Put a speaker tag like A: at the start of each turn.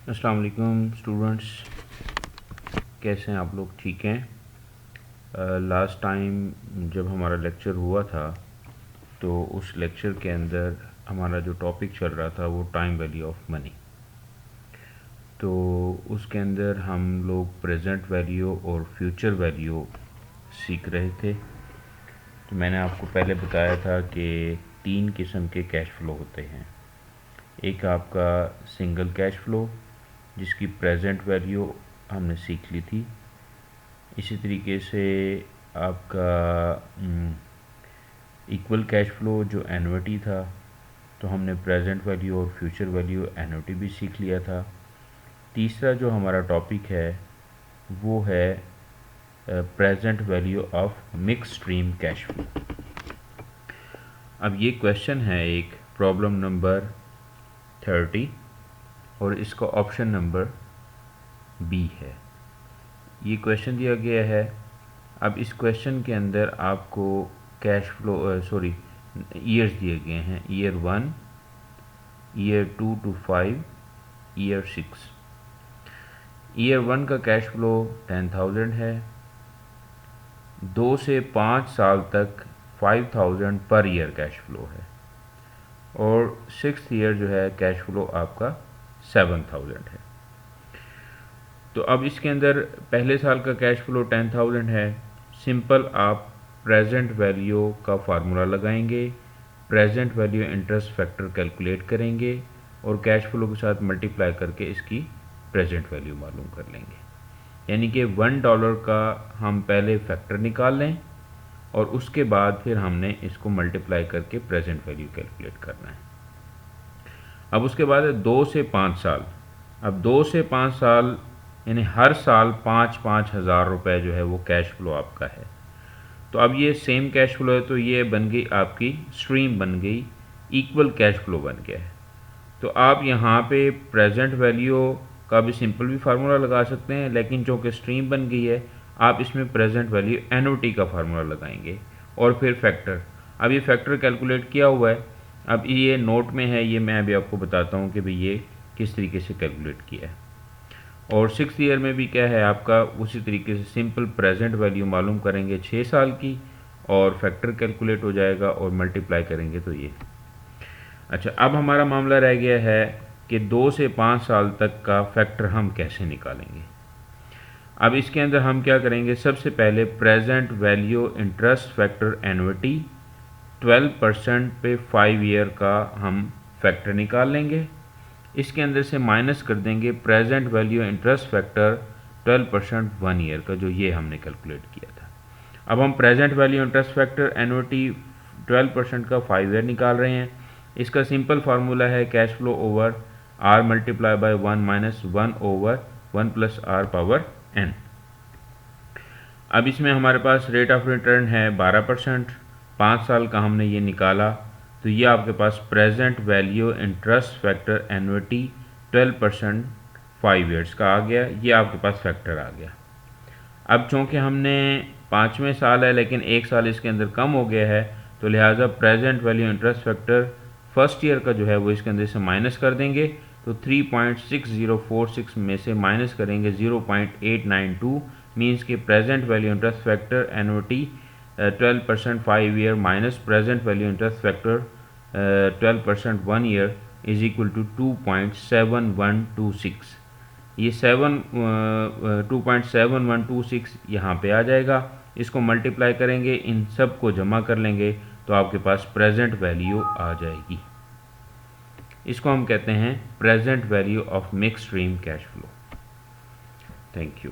A: अस्सलाम वालेकुम स्टूडेंट्स, कैसे हैं आप लोग? ठीक हैं? लास्ट टाइम जब हमारा लेक्चर हुआ था तो उस लेक्चर के अंदर हमारा जो टॉपिक चल रहा था वो टाइम वैल्यू ऑफ मनी। तो उसके अंदर हम लोग प्रेजेंट वैल्यू और फ्यूचर वैल्यू सीख रहे थे। तो मैंने आपको पहले बताया था कि 3 किस्म के कैश फ़्लो होते हैं। एक आपका सिंगल कैश फ़्लो जिसकी प्रेजेंट वैल्यू हमने सीख ली थी। इसी तरीके से आपका इक्वल कैश फ़्लो जो एन्युटी था, तो हमने प्रेजेंट वैल्यू और फ्यूचर वैल्यू एन्युटी भी सीख लिया था। तीसरा जो हमारा टॉपिक है वो है present value of mix stream cash flow. अब ये क्वेश्चन है एक प्रॉब्लम नंबर 30 और इसका ऑप्शन नंबर बी है। ये क्वेश्चन दिया गया है। अब इस क्वेश्चन के अंदर आपको कैश फ़्लो ईयर्स दिए गए हैं, year 1, year 2 to 5, year 6। Year 1 का कैश फ़्लो 10,000 है। 2 से 5 साल तक 5,000 पर ईयर कैश फ़्लो है और 6th ईयर जो है कैश फ़्लो आपका 7,000 है। तो अब इसके अंदर पहले साल का कैश फ़्लो 10,000 है। सिंपल आप प्रेजेंट वैल्यू का फार्मूला लगाएंगे, present value interest factor calculate करेंगे और कैश फ़्लो के साथ मल्टीप्लाई करके इसकी प्रेजेंट वैल्यू मालूम कर लेंगे। यानी कि $1 का हम पहले फैक्टर निकाल लें और उसके बाद फिर हमने इसको मल्टीप्लाई करके प्रेजेंट वैल्यू कैलकुलेट करना है। अब उसके बाद है 2 से 5 साल। अब 2 से 5 साल यानी हर साल 5-5 हज़ार रुपये जो है वो कैश फ़्लो आपका है। तो अब ये सेम कैश फ़्लो है, तो ये बन गई आपकी स्ट्रीम, बन गई इक्वल कैश फ़्लो बन गया है। तो आप यहाँ पे प्रेजेंट वैल्यू का भी सिंपल भी फार्मूला लगा सकते हैं, लेकिन चूँकि स्ट्रीम बन गई है आप इसमें प्रेजेंट वैल्यू एनओटी का फार्मूला लगाएंगे और फिर फैक्टर। अब ये फैक्टर कैलकुलेट किया हुआ है, अब ये नोट में है, ये मैं अभी आपको बताता हूँ कि भाई ये किस तरीके से कैलकुलेट किया है। और 6th ईयर में भी क्या है आपका उसी तरीके से सिंपल प्रेजेंट वैल्यू मालूम करेंगे 6 साल की और फैक्टर कैलकुलेट हो जाएगा और मल्टीप्लाई करेंगे तो ये। अच्छा, अब हमारा मामला रह गया है कि 2 से 5 साल तक का फैक्टर हम कैसे निकालेंगे। अब इसके अंदर हम क्या करेंगे, सबसे पहले present value interest factor annuity 12% पे 5 ईयर का हम फैक्टर निकाल लेंगे। इसके अंदर से माइनस कर देंगे present value interest factor 12% 1 year का, जो ये हमने कैलकुलेट किया था। अब हम present value interest factor annuity 12% का 5 ईयर निकाल रहे हैं। इसका सिंपल फार्मूला है cash flow over R multiply by 1 minus 1 over 1 plus R power n। अब इसमें हमारे पास रेट ऑफ रिटर्न है 12%, 5 साल का हमने ये निकाला, तो ये आपके पास present value interest factor annuity 12% 5 years का आ गया। ये आपके पास फैक्टर आ गया। अब चूँकि हमने 5वें साल है लेकिन 1 साल इसके अंदर कम हो गया है, तो लिहाजा present value interest factor first year का जो है वो इसके अंदर से माइनस कर देंगे। तो 3.6046 में से माइनस करेंगे 0.892, मीन्स कि present value interest factor annuity 12% 5 year minus present value interest factor 12% 1 year is equal to 2.7126। ये 2.7126 यहाँ पे आ जाएगा। इसको मल्टीप्लाई करेंगे, इन सब को जमा कर लेंगे तो आपके पास प्रेजेंट वैल्यू आ जाएगी। इसको हम कहते हैं present value of mix stream cash flow. Thank you.